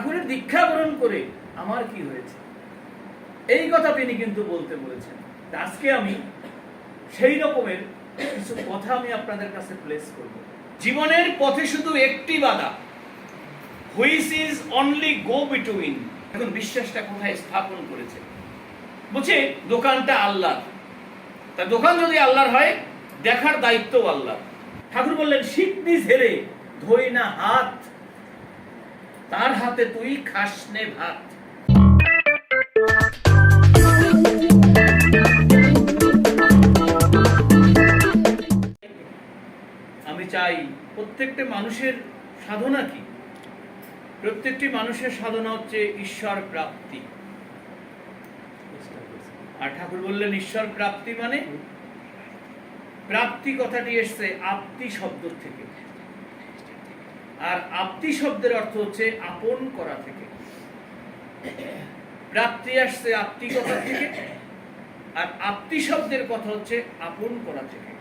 ঠাকুরের দীক্ষা গ্রহণ করে আমার কি হয়েছে, এই কথা তিনি কিন্তু বলতে বলেছেন। আজকে আমি সেই রকমের কিছু কথা আমি আপনাদের কাছে প্লেস করব। জীবনের পথে শুধু একটি বাধা, which is only go between. এখন বিশ্বাসটা কোথায় স্থাপন করেছে? বলছে দোকানটা আল্লাহ, তা দোকান যদি আল্লাহর হয় দেখার দায়িত্ব আল্লাহ। ঠাকুর বললেন শিখনি ঝেড়ে ধোই না হাত, তার হাতে তুই খাস নে ভাত। আমি চাই প্রত্যেকটা মানুষের সাধনা কি? প্রত্যেকটি মানুষের সাধনা হচ্ছে ঈশ্বর প্রাপ্তি। আর ঠাকুর বললেন ঈশ্বর প্রাপ্তি মানে, প্রাপ্তি কথাটি এসছে আপ্তি শব্দ থেকে, আর আপ্তি শব্দের অর্থ হচ্ছে আপন করা থেকে। প্রাপ্তি আসছে আপ্তি কথা থেকে, আর আপ্তি শব্দের কথা হচ্ছে আপন করা থেকে।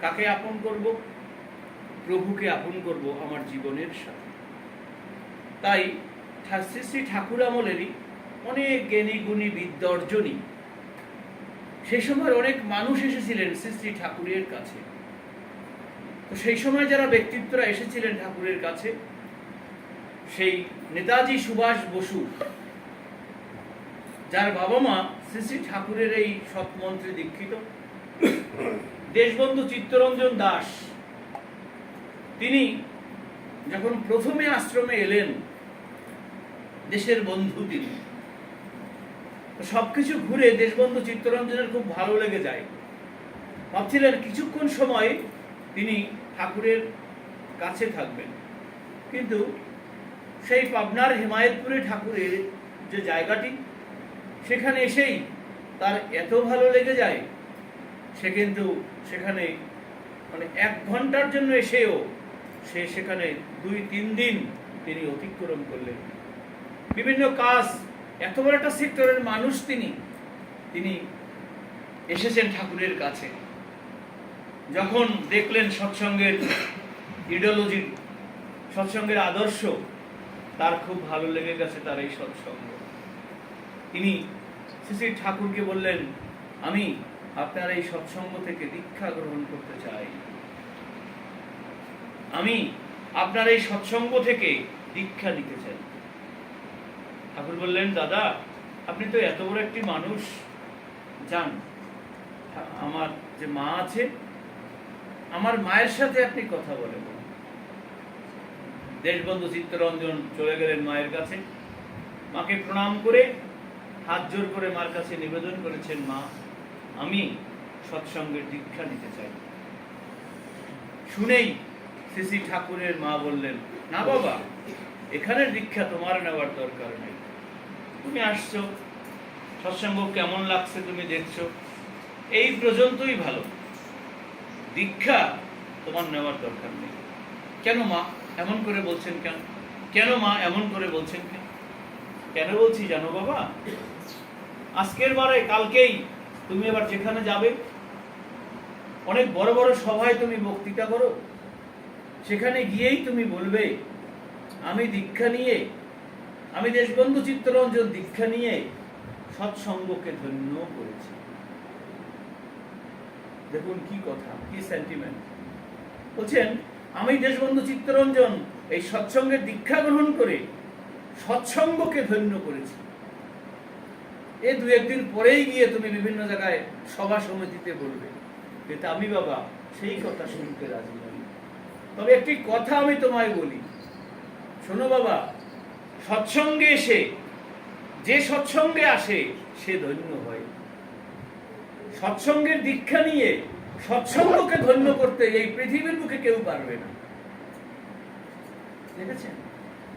কাকে আপন করব? প্রভুকে আপন করব আমার জীবনের সাথে। তাই শ্রী শ্রী ঠাকুর আমলেরই অনেক জ্ঞানী গুণী বিদ্যার্জনী, সেই সময় অনেক মানুষ এসেছিলেন শ্রী শ্রী ঠাকুরের কাছে। তো সেই সময় যারা ব্যক্তিত্বরা এসেছিলেন ঠাকুরের কাছে, সেই নেতাজি সুভাষ বসু, যার বাবা মা শ্রী শ্রী ঠাকুরের এই সৎমন্ত্রে দীক্ষিত, দেশবন্ধু চিত্তরঞ্জন দাস, তিনি যখন প্রথমে আশ্রমে এলেন, দেশের বন্ধু তিনি, সবকিছু ঘুরে দেশবন্ধু চিত্তরঞ্জনের খুব ভালো লেগে যায়। ভাবছিলেন কিছুক্ষণ সময় তিনি ঠাকুরের কাছে থাকবেন, কিন্তু সেই পাবনার হেমায়েতপুরে ঠাকুরের যে জায়গাটি, সেখানে এসেই তার এত ভালো লেগে যায়, সে কিন্তু সেখানে মানে 1 ঘন্টার জন্য এসেও সে সেখানে 2-3 দিন তিনি অতিক্রম করলেন। বিভিন্ন কাজ, এত বড় একটা সেক্টরের মানুষ তিনি এসেছেন ঠাকুরের কাছে। যখন দেখলেন সৎসঙ্গের ইডিওলজি, সৎসঙ্গের আদর্শ, তার খুব ভালো লেগে গেছে তার এই সৎসঙ্গ। তিনি শ্রী শ্রী ঠাকুরকে বললেন, আমি আপনার এই সৎসঙ্গ থেকে দীক্ষা গ্রহণ করতে চাই, আমি আপনার এই সৎসঙ্গ থেকে দীক্ষা নিতে চাই। ঠাকুর বললেন, দাদা আপনি তো এত বড় একটি মানুষ, যান আমার যে মা আছে, আমার মায়ের সাথে আপনি কথা বলেন। দেশবন্ধু চিত্তরঞ্জন চলে গেলেন মায়ের কাছে, মাকে প্রণাম করে হাত জোর করে মার কাছে নিবেদন করেছেন, মা আমি সৎসঙ্গের দীক্ষা নিতে চাই। শুনেই শ্রী শ্রী ঠাকুরের মা বললেন, না বাবা, এখানের দীক্ষা তোমার নেওয়ার দরকার নেই, তুমি আসছো, সৎসঙ্গ কেমন লাগছে তুমি দেখছো, এই পর্যন্তই ভালো, দীক্ষা তোমার নেওয়ার দরকার নেই। কেন মা এমন করে বলছেন? কেন কেন মা এমন করে বলছেন? কেন বলছি জানো বাবা? আজকের বারে কালকেই তুমি আবার যেখানে যাবে, অনেক বড় বড় সভায় তুমি বক্তৃতা করো, সেখানে গিয়েই তুমি বলবে, আমি দীক্ষা নিয়ে, আমি দেশবন্ধু চিত্তরঞ্জন দীক্ষা নিয়ে সৎসঙ্গকে ধন্য করেছি। দেখুন কি কথা, কি সেন্টিমেন্ট। বলছেন আমি দেশবন্ধু চিত্তরঞ্জন এই সৎসঙ্গের দীক্ষা গ্রহণ করে সৎসঙ্গকে ধন্য করেছি। এই 2-1 দিন পরেই গিয়ে তুমি বিভিন্ন জায়গায় সভা সমিতিতে বলবে, কিন্তু আমি বাবা সেই কথা শুনতে রাজি নই। তবে একটি কথা আমি তোমায় বলি, শোনো বাবা, সৎসঙ্গে এসে যে সৎসঙ্গে আসে সে ধন্য হয়। সৎসঙ্গের দীক্ষা নিয়ে সৎসঙ্গকে ধন্য করতে এই পৃথিবীর বুকে কেউ পারবে না। দেখেছেন?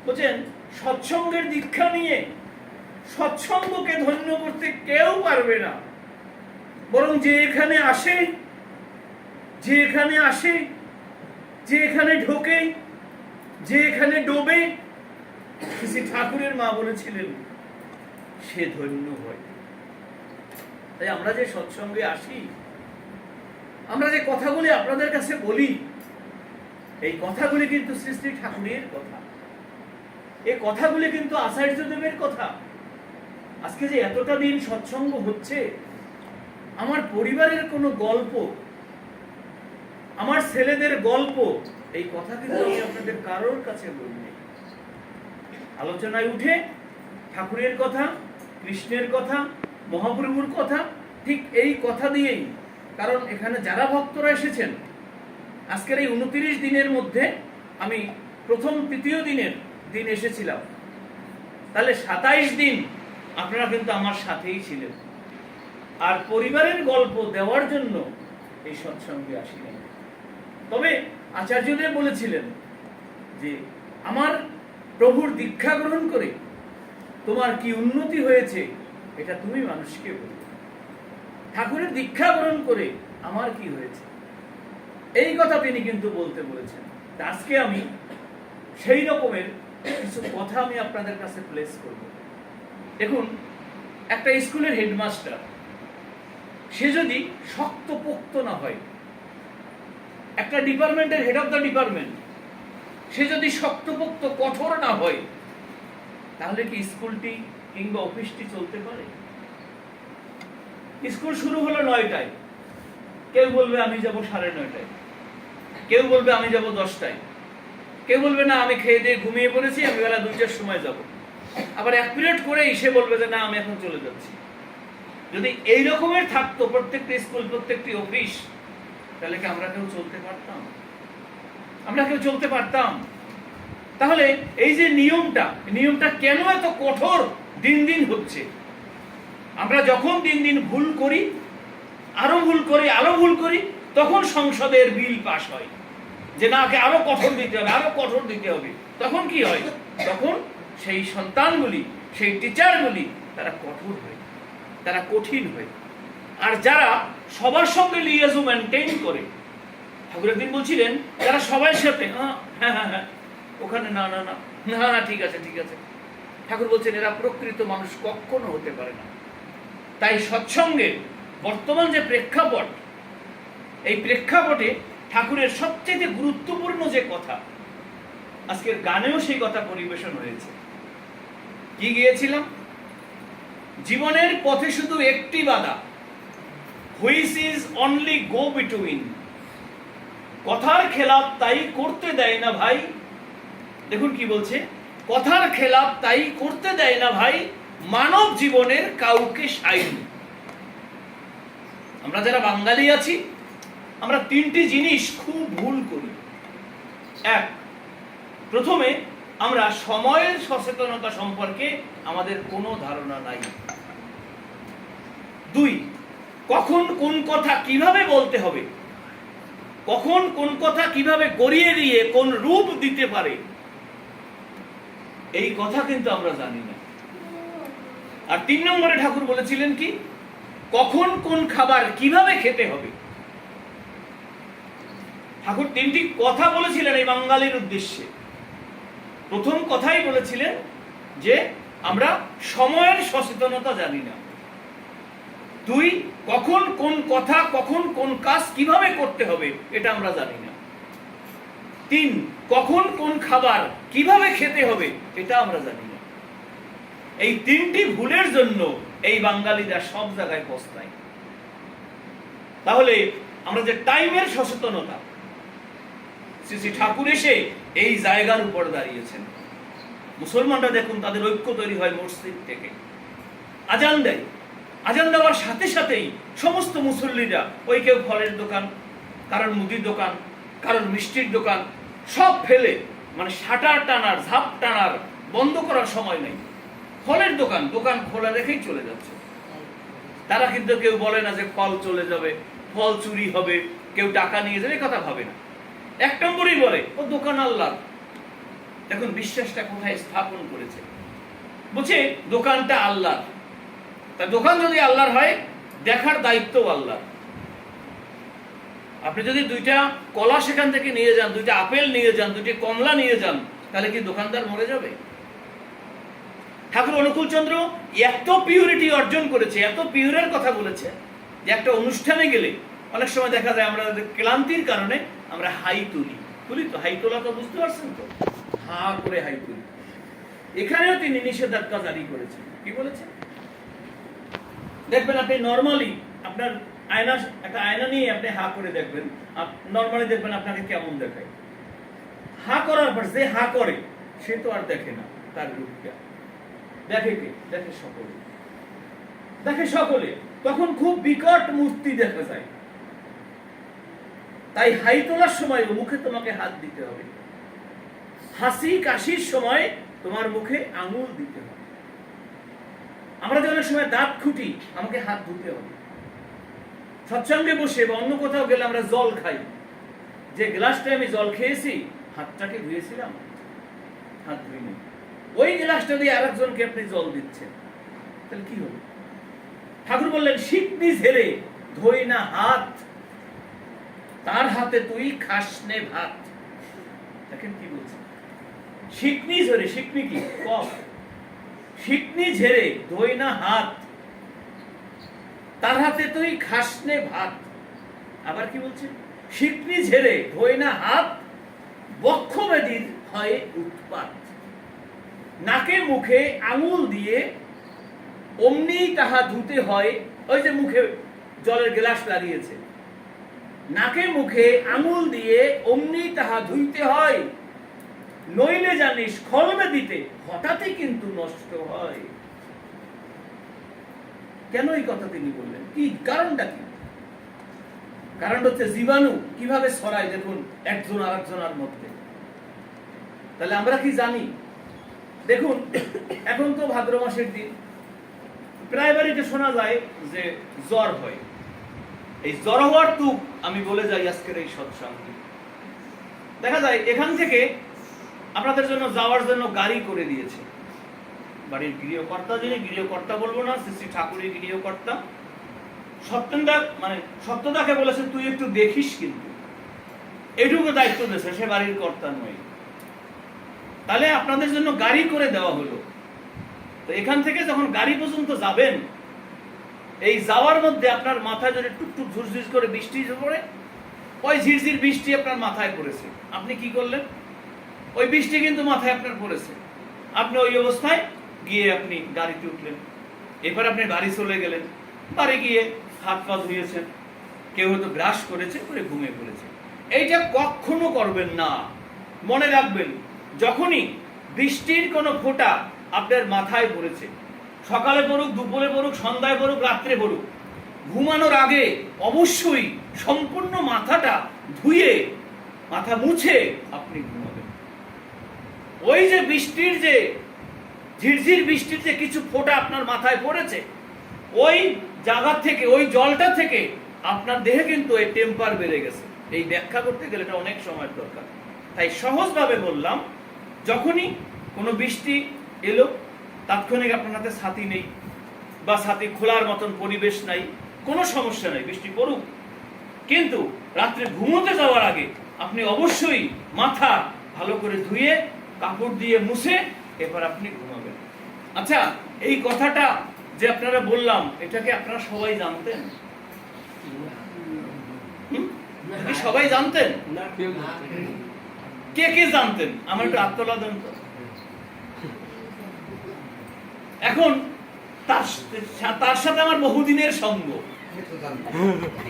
বলছেন সৎসঙ্গের দীক্ষা নিয়ে সৎসঙ্গকে ধন্য করতে কেউ পারবে না, বরং যে এখানে আসে, যে এখানে আসে, যে এখানে ঢোকে, যে এখানে ডোবে, শ্রী ঠাকুরের মা বলেছিলেন সে ধন্য হয়। তাই আমরা যে সৎসঙ্গে আসি, আমরা যে কথাগুলি আপনাদের কাছে বলি, এই কথাগুলি কিন্তু শ্রী শ্রী ঠাকুরের কথা। এই কথাগুলি কিন্তু আচার্যদেবের কথা। আজকে যে এতটা দিন সৎসঙ্গ হচ্ছে, আমার পরিবারের কোনো গল্প, আমার ছেলেদের গল্প, এই কথা কিন্তু আমি আপনাদের কারোর কাছে বলিনি। আলোচনায় উঠে ঠাকুরের কথা, কৃষ্ণের কথা, মহাপ্রভুর কথা, ঠিক এই কথা দিয়েই। কারণ এখানে যারা ভক্তরা এসেছেন, আজকের এই 29 দিনের মধ্যে আমি প্রথম তৃতীয় দিন এসেছিলাম, তাহলে 27 দিন আপনারা কিন্তু আমার সাথেই ছিলেন। আর পরিবারের গল্প দেওয়ার জন্য এই সৎসঙ্গে আসিনি। তবে আচার্যদেব বলেছিলেন যে আমার প্রভুর দীক্ষা গ্রহণ করে তোমার কি উন্নতি হয়েছে এটা তুমি মানুষকে বলো। ঠাকুরের দীক্ষা গ্রহণ করে আমার কি হয়েছে এই কথা তিনি কিন্তু বলতে বলেছেন। আজকে আমি সেই রকমের কিছু কথা আমি আপনাদের কাছে প্লেস করব। দেখুন, একটা স্কুলের হেডমাস্টার, সে যদি শক্তপোক্ত না হয়, একটা ডিপার্টমেন্টের হেড অফ দ্য ডিপার্টমেন্ট, সে যদি শক্তপোক্ত কঠোর না হয়, তাহলে কি স্কুলটি কিংবা অফিসটি চলতে পারে? স্কুল শুরু হলো 9টায়, কেউ বলবে আমি যাব 9:30টায়, কেউ বলবে আমি যাব 10টায়, কেউ বলবে না আমি খেয়ে দিয়ে ঘুমিয়ে পড়েছি, আমি বেলা 2টার সময় যাব। আবার 1 পিরিয়ড করেই সে বলবে যে না আমি এখন চলে যাচ্ছি। যদি এই রকমের থাকতো প্রত্যেকটি স্কুল, প্রত্যেকটি অফিস, তাহলে কি আমরা কেউ চলতে পারতাম? আমরা কেউ চলতে পারতাম? তাহলে এই যে নিয়মটা কেন এত কঠোর দিন দিন হচ্ছে? আমরা যখন দিন দিন ভুল করি, আরো ভুল করি, তখন সংসদের বিল পাস হয় যে না আরো কঠোর দিতে হবে। তখন কি হয়? তখন সেই সন্তানগুলি, সেই টিচারগুলি তারা কঠোর হয়, তারা কঠিন হয়। আর যারা সবার সঙ্গে লিয়াজু মেনটেইন করে, ঠাকুর একদিন বলছিলেন যারা সবার সাথে হ্যাঁ ওখানে না না না না না ঠিক আছে। ঠাকুর বলছেন এরা প্রকৃত মানুষ কখনো হতে পারে না। তাই সৎসঙ্গের বর্তমান যে প্রেক্ষাপট, এই প্রেক্ষাপটে ঠাকুরের সবচেয়ে গুরুত্বপূর্ণ যে কথা, আজকের গানেও সেই কথা পরিবেশন হয়েছে। কি গিয়েছিলাম? জীবনের পথে শুধু একটি বাধা, which is only go between. কথার খেলাপ তাই করতে দেয় না ভাই। দেখুন কি বলছে, কথার খেলাপ তাই করতে দেয় না ভাই মানব জীবনের কাউকে সাইন। আমরা যারা বাঙালি আছি, আমরা 3টি জিনিস খুব ভুল করি। 1, প্রথমে আমরা সময়ের সচেতনতা সম্পর্কে আমাদের কোনো ধারণা নাই। 2, কখন কোন কথা কিভাবে বলতে হবে, কখন কোন কথা কিভাবে গড়িয়ে দিয়ে কোন রূপ দিতে পারে, এই কথা কিন্তু আমরা জানি না। আর 3 নম্বরে ঠাকুর বলেছিলেন কি, কখন কোন খাবার কিভাবে খেতে হবে। ঠাকুর 3টি কথা বলেছিলেন এই বাঙালির উদ্দেশ্যে। প্রথম কথাই বলেছিলেন যে আমরা সময়ের সচেতনতা জানি না। 2, কখন কোন কথা, কখন কোন কাজ কিভাবে করতে হবে এটা আমরা জানি না। 3, কখন কোন খাবার কিভাবে খেতে হবে এটা আমরা জানি না। এই 3টি ভুলের জন্য এই বাঙালিরা সব জায়গায় পস্তায়। তাহলে আমরা যে টাইমের সচেতনতা, শ্রী ঠাকুর এসে এই জায়গার উপর দাঁড়িয়েছেন। মুসলমানরা দেখুন তাদের ঐক্য তৈরি হয় মসজিদ থেকে, আজান দেয়, আজান দেওয়ার সাথে সাথেই সমস্ত মুসল্লিরা, ওই কেউ ফলের দোকান, কারোর মুদির দোকান, কারোর মিষ্টির দোকান, সব ফেলে, মানে শাটার টানার, ঝাপ টানার, বন্ধ করার সময় নেই, ফলের দোকান খোলা রেখেই চলে যাচ্ছে। তারা কিন্তু কেউ বলে না যে ফল চলে যাবে, ফল চুরি হবে, কেউ টাকা নিয়ে যাবে, কথা ভাবে না। 1 নম্বরই বলে ও দোকান আল্লাহর। দেখুন বিশ্বাসটা কোথায় স্থাপন করেছে। বলছে দোকানটা আল্লাহর, তা দোকান যদি আল্লাহর হয়, দেখার দায়িত্ব আল্লাহর। আপনি যদি 2টা কলা সেখান থেকে নিয়ে যান, 2টা আপেল নিয়ে যান, 2টি কমলা নিয়ে যান, তাহলে কি দোকানদার মরে যাবে? ঠাকুর অনুকূলচন্দ্র এত পিউরিটি অর্জন করেছে, এত পিউরের কথা বলেছে যে একটা অনুষ্ঠানে গেলে অনেক সময় দেখা যায় আমরা ক্লান্তির কারণে আমরা হাই তুলি তো, হাই তোলা তো বুঝতে পারছেন তো, হা করে হাই তুলি। এখানেও তিনি নিষেধাজ্ঞা জারি করেছেন। কি বলেছেন? দেখবেন আপনি নরমালি আপনার একটা আয়না নিয়ে আপনি হা করে দেখবেন, নরমালি দেখবেন আপনাকে কেমন দেখায়। হা করার পর যে হা করে সে তো আর দেখে না তার রূপটা, দেখে কে? দেখে সকলে, দেখে সকলে। তখন খুব বিকট মূর্তি দেখা যায়। তাই হাই তোলার সময় মুখে তোমাকে হাত দিতে হবে, হাসি কাশির সময় তোমার মুখে আঙুল দিতে হবে। আমরা যে অনেক সময় দাঁত খুঁটি, আমাকে হাত ধুতে হবে। সৎসঙ্গে বসে বা অন্য কোথাও গেলে আমরা জল খাই, যে গ্লাসটা আমি জল খেয়েছি হাতটাকে ধুয়েছিলাম, হাত ধুইনি, ওই গ্লাসটা দিয়ে আরেকজনকে আপনি জল দিচ্ছেন, তাহলে কি হবে? ঠাকুর বললেন শিকনি ঝেড়ে ধোই না হাত, তার হাতে তুই খাস নে ভাত। দেখেন কি বলছে, শিকনি ঝেড়ে, শিকনি কি কফ, শিকনি ঝেড়ে ধোই না হাত, তার হাতে তুই খাস নে ভাত। আবার কি বলছে? শিকনি ঝেড়ে ধোই না হাত, বক্ষব্যাধির হয় উৎপাত। নাকে মুখে আঙুল দিয়ে অমনি তাহা ধুতে হয়। ওই যে মুখে জলের গ্লাস লাগিয়েছে, নাকে মুখে আঙুল দিয়ে অমনি তাহা ধুইতে হয়, নইলে জানিস খলব্যাধিতে হঠাৎই কিন্তু নষ্ট হয়। কেন এই কথা তিনি বললেন? কি কারণটা কি? কারণ হচ্ছে জীবাণু কিভাবে ছড়ায় দেখুন একজন আরেকজনের মধ্যে। তাহলে আমরা কি জানি? দেখুন এখন তো ভাদ্র মাসের দিন, প্রায় বাড়িতে শোনা যায় যে জ্বর হয়। এই জ্বর হওয়ার তুক আমি বলে যাই আজকের এই সৎসঙ্গে। দেখা যায় এখান থেকে আপনাদের জন্য যাওয়ার জন্য গাড়ি করে দিয়েছে বাড়ির গৃহকর্তা, যিনি গৃহকর্তা বলবো না, শ্রী ঠাকুরের গৃহকর্তা সত্যদা, মানে সত্যদাকে বলেছে তুই একটু দেখিস, কিন্তু এটুকু দায়িত্ব দিয়েছে, সে বাড়ির কর্তা নয়। তাহলে আপনাদের জন্য গাড়ি করে দেওয়া হলো। তো এখান থেকে যখন গাড়ি পর্যন্ত যাবেন, এই যাওয়ার মধ্যে আপনার মাথায় যদি টুকটুক ঝুরঝুর করে বৃষ্টি পড়ে, ওই ঝিরঝির বৃষ্টি আপনার মাথায় পড়েছে, আপনি কি করলেন? ওই বৃষ্টি কিন্তু মাথায় আপনার পড়েছে, আপনি ওই অবস্থায় গিয়ে আপনি গাড়িতে উঠলেন। এরপর আপনি বাড়ি চলে গেলেন, বাড়ি গিয়ে হাত পা ধুয়েছেন, কেউ হয়তো ব্রাশ করেছে, করে ঘুমিয়ে পড়েছে। এইটা কখনো করবেন না। মনে রাখবেন, যখনই বৃষ্টির কোনো ফোঁটা আপনার মাথায় পড়েছে, সকালে পড়ুক, দুপুরে পড়ুক, সন্ধ্যায় পড়ুক, রাত্রে পড়ুক, ঘুমানোর আগে অবশ্যই সম্পূর্ণ মাথাটা ধুয়ে, মাথা মুছে আপনি ঘুমাবেন। ওই যে বৃষ্টির যে ঝিরঝির বৃষ্টির যে কিছু ফোঁটা আপনার মাথায় পড়েছে, ওই জায়গা থেকে, ওই জলটা থেকে আপনার দেহে কিন্তু এই টেম্পার বেড়ে গেছে। এই ব্যাখ্যা করতে গেলে এটা অনেক সময়ের দরকার। তাই সহজভাবে বললাম, যখনই কোনো বৃষ্টি এলো, তাৎক্ষণিক আপনার হাতে ছাতি নেই বা ছাতি খোলার মতন পরিবেশ নাই, কোনো সমস্যা নেই, বৃষ্টি পড়ুক, কিন্তু রাত্রে ঘুমোতে যাওয়ার আগে আপনি অবশ্যই মাথা ভালো করে ধুয়ে কাপড় দিয়ে মুছে এবার আপনি ঘুমাবেন। আচ্ছা, এই কথাটা যে আপনারা বললাম, এটাকে আপনারা সবাই জানতেন? সবাই জানতেন? কে কে জানতেন? আমার একটু আত্মলা দেন তো। এখন তার সাথে আমার বহুদিনের সঙ্গ,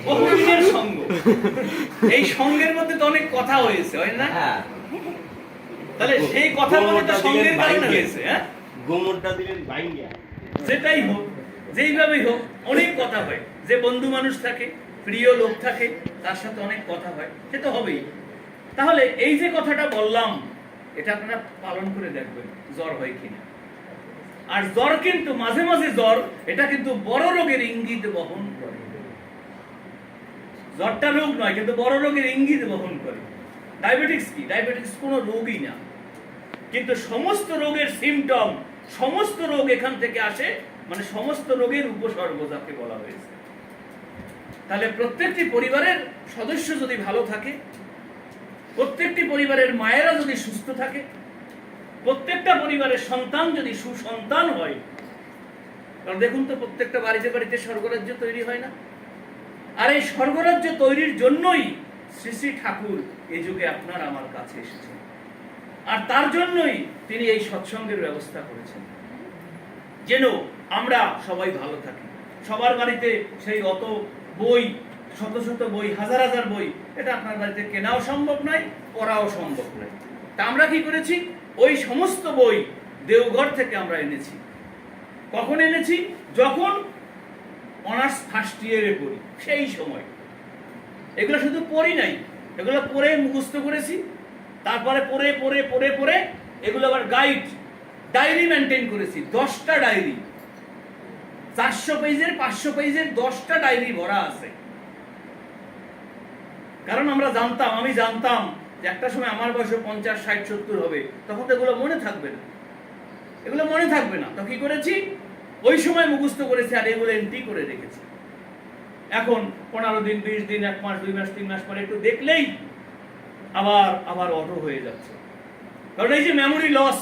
বহুদিনের সঙ্গ। এই সঙ্গের মধ্যে তো অনেক কথা হয়েছে, হয় না? তাহলে সেই কথার মধ্যে তো সঙ্গের কারণে হয়েছে। হ্যাঁ, গোমরটা দিলেন ভাইয়া, যেটাই হোক, যেইভাবেই হোক, অনেক কথা হয়। যে বন্ধু মানুষ থাকে, প্রিয় লোক থাকে, তার সাথে অনেক কথা হয়, সে তো হবেই। তাহলে এই যে কথাটা বললাম, এটা আপনারা পালন করে দেখবেন জ্বর হয় কিনা। আর জ্বর কিন্তু মাঝে মাঝে জ্বর, এটা কিন্তু বড় রোগের ইঙ্গিত বহন করে। জ্বরটা রোগ নয়, কিন্তু বড় রোগের ইঙ্গিত বহন করে। ডায়াবেটিস কি? ডায়াবেটিস কোনো রোগই না, কিন্তু সমস্ত রোগের সিমটম, সমস্ত রোগ এখান থেকে আসে, মানে সমস্ত রোগের উপসর্গ যাকে বলা হয়েছে। তাহলে প্রত্যেকটি পরিবারের সদস্য যদি ভালো থাকে, প্রত্যেকটি পরিবারের মায়েরা যদি সুস্থ থাকে, প্রত্যেকটা পরিবারের সন্তান যদি সুসন্তান হয়, কারণ দেখুন তো প্রত্যেকটা বাড়িতে বাড়িতে স্বর্গরাজ্য তৈরি হয় না? আর এই স্বর্গরাজ্য তৈরির জন্যই শ্রী শ্রী ঠাকুর এই যুগে আপনার আমার কাছে এসেছেন। আর তার জন্যই তিনি এই সৎসঙ্গের ব্যবস্থা করেছেন, যেন আমরা সবাই ভালো থাকি। সবার বাড়িতে সেই অত বই, শত শত বই, হাজার হাজার বই, এটা আপনার বাড়িতে কেনাও সম্ভব নয়, পড়াও সম্ভব নয়। তা আমরা কি করেছি, ওই সমস্ত বই দেওঘর থেকে আমরা এনেছি। কখন এনেছি? যখন অনার্স ফার্স্ট ইয়ারে পড়ি, সেই সময়। এগুলো শুধু পড়ি নাই, এগুলো পড়ে মুখস্থ করেছি, তারপরে পড়ে পড়ে পড়ে পড়ে এগুলো আবার ডায়েরি মেনটেন করেছি। 10টা ডায়েরি, 400 পেজের 500 পেজের 10টা ডায়েরি ভরা আছে। কারণ আমি জানতাম যে একটা সময় আমার বয়স 50, 60, 70 হবে, তখন তো এগুলো মনে থাকবে না। তো কি করেছি, ওই সময় মুখস্থ করেছি আর এগুলো এন্ট্রি করে রেখেছি। এখন 15 দিন, 20 দিন, 1 মাস, 2 মাস, 3 মাস পরে একটু দেখলেই আবার অটো হয়ে যাচ্ছে। কারণ এই যে মেমোরি লস,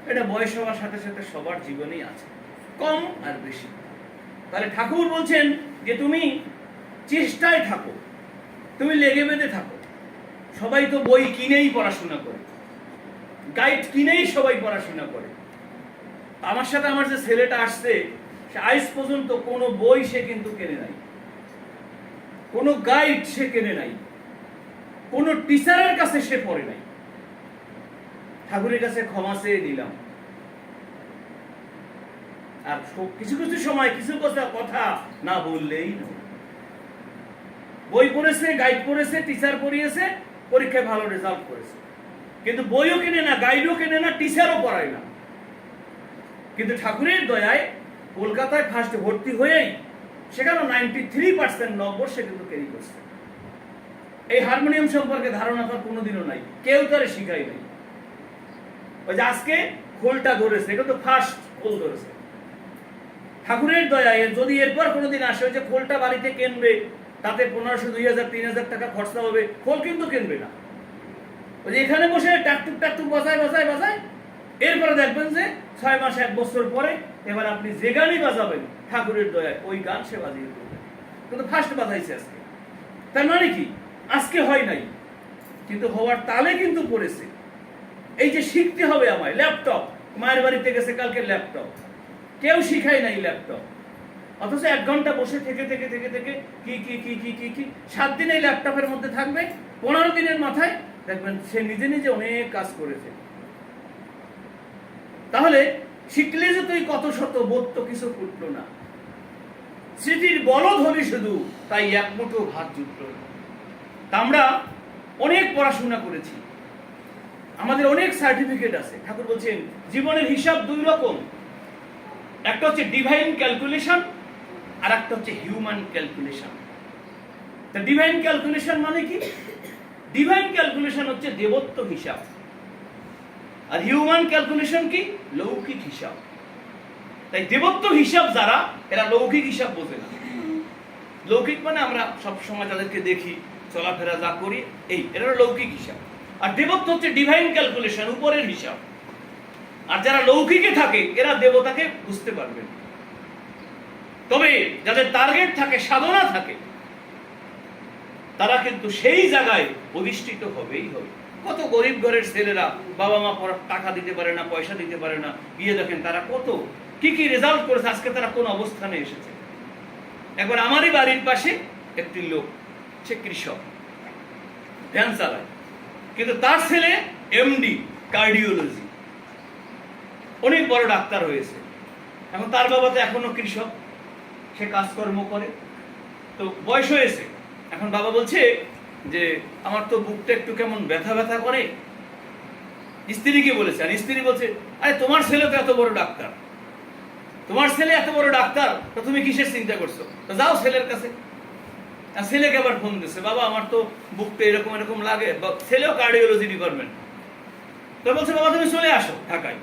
এটা বয়স হওয়ার সাথে সাথে সবার জীবনেই আছে, কম আর বেশি। তাহলে ঠাকুর বলছেন যে তুমি চেষ্টায় থাকো, তুমি লেগে বেঁধে থাকো। সবাই তো বই কিনেই পড়াশোনা করে, গাইড কিনেই সবাই পড়াশোনা করে। আমার সাথে আমার যে ছেলেটা আসছে, সে আজ পর্যন্ত কোনো বই সে কিন্তু কেনে নাই, কোনো গাইড সে কেনে নাই, কোনো টিচারের কাছে সে পড়ে নাই। ঠাকুরের কাছে ক্ষমা চেয়ে নিলাম। আর কিছু কিছু সময় কিছু কথা না বললেই নয়। বই পড়েছে, গাইড পড়েছে, টিচার পড়িয়েছে, পরীক্ষায় ভালো রেজাল্ট করেছে, কিন্তু বইও কেনে না, গাইডও কেনে না, টিচারও পড়ায় না। কিন্তু ঠাকুরের দয়ায় কলকাতায় ফার্স্ট ভর্তি হয়েই সেখানে 93% নম্বর সে কিন্তু ক্যারি করছে। এই হারমোনিয়াম সম্পর্কে ধারণা তার কোনোদিনও নাই, কেউ তারে শিখাই নাই। ওই যে আজকে খোলটা ধরেছে, এটা তো ফার্স্ট খোল ধরেছে। ঠাকুরের দয়ায় যদি এরপর কোনোদিন আসে, ওই যে খোলটা বাড়িতে কিনবে, তাতে 1500, 2000, 3000 টাকা খরচা হবে, খোল কিন্তু কিনবে না। ওই যে এখানে বসে টাকটুক বাজায়, এরপরে দেখবেন যে 6 মাস 1 বছর পরে এবার আপনি যে গানই বাজাবেন ঠাকুরের দয়ায় ওই গান সে বাজিয়ে দেবে। কিন্তু ফার্স্ট বাজাইছে আজকে, তার মানে কি আজকে হয় নাই, কিন্তু হওয়ার তালে কিন্তু পড়েছে। এই যে শিখতে হবে আমায়, ল্যাপটপ, মায়ের বাড়িতে গেছে কালকে ল্যাপটপ, কেউ শিখায় নাই ল্যাপটপ, অথচ 1 ঘন্টা বসে থেকে কি 7 দিন এই ল্যাপটপের মধ্যে থাকবে, 15 দিনের মাথায় দেখবেন সে নিজে অনেক কাজ করেছে। তাহলে শিখলে যে তুই কত শত বোধ তো কিছু ফুটলো না, স্মৃতির বল ধরি শুধু, তাই 1 মুঠো ভাত জুটল না। তা আমরা অনেক পড়াশোনা করেছি, আমাদের অনেক সার্টিফিকেট আছে। ঠাকুর বলছেন জীবনের হিসাব 2 রকম, একটা হচ্ছে ডিভাইন ক্যালকুলেশন, আর একটা হচ্ছে হিউম্যান ক্যালকুলেশন। তা ডিভাইন ক্যালকুলেশন মানে কি? ডিভাইন ক্যালকুলেশন হচ্ছে দেবত্ব হিসাব, আর হিউম্যান ক্যালকুলেশন কি? লৌকিক হিসাব। তাই দেবত্ব হিসাব যারা, এরা লৌকিক হিসাব বোঝে না। লৌকিক মানে আমরা সব সময় তাদেরকে দেখি, চলাফেরা যা করি, এরা লৌকিক হিসাব। আর দেবত্ব হচ্ছে ডিভাইন ক্যালকুলেশন, উপরের হিসাব। আর যারা লৌকিকে থাকে এরা দেবতাকে বুঝতে পারবে। তবে যাদের টার্গেট থাকে, সাধনা থাকে, তারা কিন্তু সেই জায়গায় অধিষ্ঠিত হবেই হবে। কত গরিব ঘরের ছেলেরা, বাবা মা টাকা দিতে পারে না, পয়সা দিতে পারে না, গিয়ে দেখেন তারা কত কি রেজাল্ট করেছে, আজকে তারা কোন অবস্থানে এসেছে। একবার আমারই বাড়ির পাশে একটি লোক, সে কৃষক, ভ্যান চালায়, কিন্তু তার ছেলে এমডি কার্ডিওলজি, অনেক বড় ডাক্তার হয়েছে। এখন তার বাবা তো এখনো কৃষক, সে কাজকর্ম করে, তো বয়স হয়েছে। এখন বাবা বলছে যে আমার তো বুকটা একটু কেমন ব্যথা করে। স্ত্রীকে বলেছে, আর স্ত্রী বলছে আরে তোমার ছেলে তো এত বড় ডাক্তার, তো তুমি কিসের চিন্তা করছো, তো যাও ছেলের কাছে। আর ছেলেকে আবার ফোন দিচ্ছে, বাবা আমার তো বুকটা এরকম লাগে, ছেলেও কার্ডিওলজি ডিপার্টমেন্ট। তো বলছে বাবা তুমি চলে আসো ঢাকায়।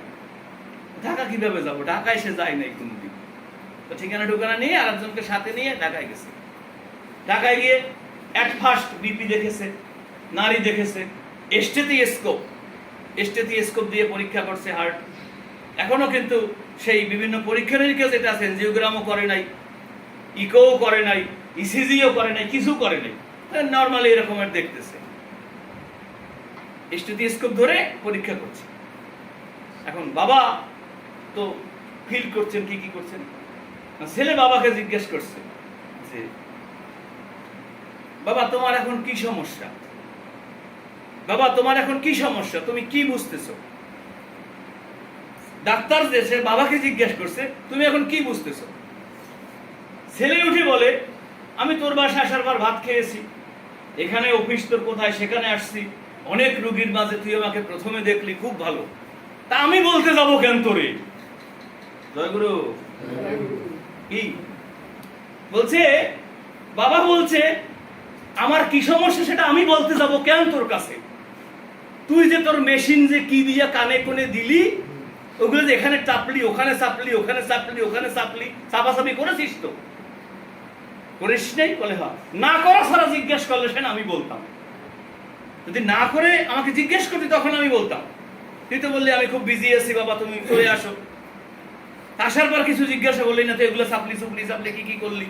ঢাকা কিভাবে যাবো, ঢাকায় সে যায় নাই কোনদিন। তো ঠিকানা নিয়ে আরেকজনকে সাথে নিয়ে ঢাকায় গেছে। ঢাকায় গিয়ে এট ফার্স্ট বিপি দেখেছে, নারী দেখেছে, স্টেথিস্কোপ দিয়ে পরীক্ষা করছে হার্ট। এখনো কিন্তু সেই বিভিন্ন পরীক্ষা নিরীক্ষা যেটা আছে, এনজিওগ্রামও করে নাই, ইকোও করে নাই, ইসিজিও করে নাই, কিছু করে নাই, নর্মালি এরকমের দেখতেছে। স্টেথোস্কোপ ধরে পরীক্ষা করছে। এখন বাবা তো ফিল করছেন কি কি করছেন। ছেলে বাবাকে জিজ্ঞেস করছে যে বাবা তোমার এখন কি সমস্যা, বাবা তোমার এখন কি সমস্যা, তুমি কি বুঝতেছো? ডাক্তার যে সে বাবাকে জিজ্ঞেস করছে তুমি এখন কি বুঝতেছো? ছেলে উঠে বলে আমি তোর বাসায় আসার পর ভাত খেয়েছি, এখানে অফিস তোর কোথায় সেখানে আসছি, অনেক রোগীর মাঝে তুই আমাকে প্রথমে দেখলি, খুব ভালো, তা আমি বলতে যাবো কেন তোরে? জয়গুরু। কি বলছে? বাবা বলছে আমার কি সমস্যা সেটা আমি বলতে যাব কেন তোর কাছে? তুই যে তোর মেশিন যে কি দিয়ে কানে কোনে দিলি, ওগুলো যে এখানে চাপলি, ওখানে চাপলি, ওখানে চাপলি, ওখানে চাপলি, চাপাচাপি করেছিস তো? করিস নাই? বলে হ্যাঁ। না করা ছাড়া জিজ্ঞেস করলে সেটা আমি বলতাম, যদি না করে আমাকে জিজ্ঞেস করতি তখন আমি বলতাম। তুই তো বললি আমি খুব বিজি আছি বাবা, তুমি চলে আসো। আসার পর কিছু জিজ্ঞাসা করলি না, তো এগুলো চাপলি চুপলি চাপলি কি কি করলি?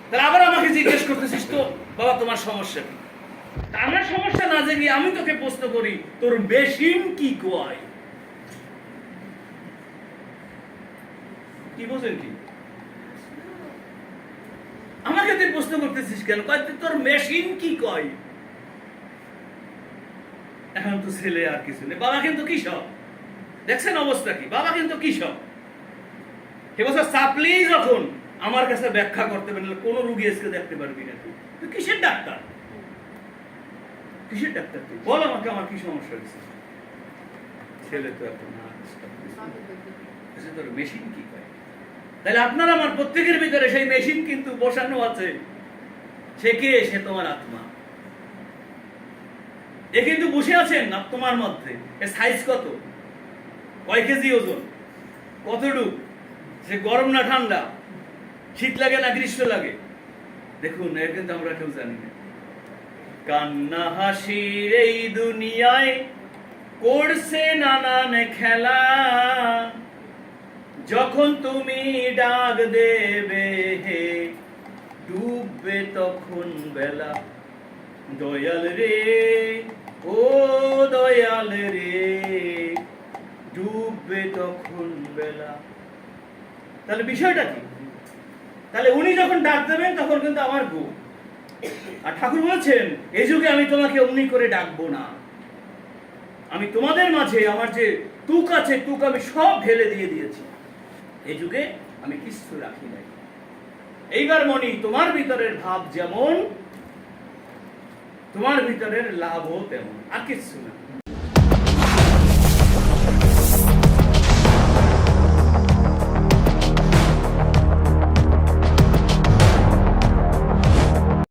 তাহলে আবার আমাকে জিজ্ঞেস করতেছিস তো বাবা তোমার সমস্যা কি? আমার সমস্যা না জেগে আমি তোকে প্রশ্ন করি তোর মেশিন কি কয়? কি বোঝেন কি? আমাকে তুই প্রশ্ন করতেছিস কেন? কয় তোর মেশিন কি কয়? এখন তো ছেলে আর কিছু নেই, বাবা কিন্তু কৃষক, দেখছেন অবস্থা কি? বাবা কিন্তু কৃষক। এবছর চাপলি যখন আমার কাছে ব্যাখ্যা করতে পারলে কোন রুগী আজকে দেখতে পারবি না। তুই কিসের ডাক্তার? কিসের ডাক্তার তুই? বল আমাকে আমার কি সমস্যা হয়েছে? ছেলে তো এখন তোর মেশিন কি কয়? তাহলে আপনার আমার প্রত্যেকের ভিতরে সেই মেশিন কিন্তু বসানো আছে। সে কে? সে তোমার আত্মা। এ কিন্তু বসে আছেন তোমার মধ্যে। এর সাইজ কত? কয় কেজি ওজন? কতটুক? সে গরম না ঠান্ডা? শীত লাগে না গ্রীষ্ম লাগে? দেখুন, এর কিন্তু আমরা কেউ জানি না। কান্না হাসির এই দুনিয়ায় করছে নানান খেলা, যখন তুমি ডাক দেবে হে ডুববে তখন বেলা। দয়াল রে, ও দয়াল রে, ডুববে তখন বেলা। তাহলে বিষয়টা কি? তাহলে উনি যখন ডাক দেবেন তখন কিন্তু আমার গো। আর ঠাকুর বলেছেন এই যুগে আমি তোমাকে অমনি করে ডাকবো না, আমি তোমাদের মাঝে আমার যে তুক আছে তুক আমি সব ঢেলে দিয়ে দিয়েছি, এই যুগে আমি কিছু রাখি নাই। এইবার মনি তোমার ভিতরের ভাব যেমন, তোমার ভিতরের লাভও তেমন, আর কিছু না।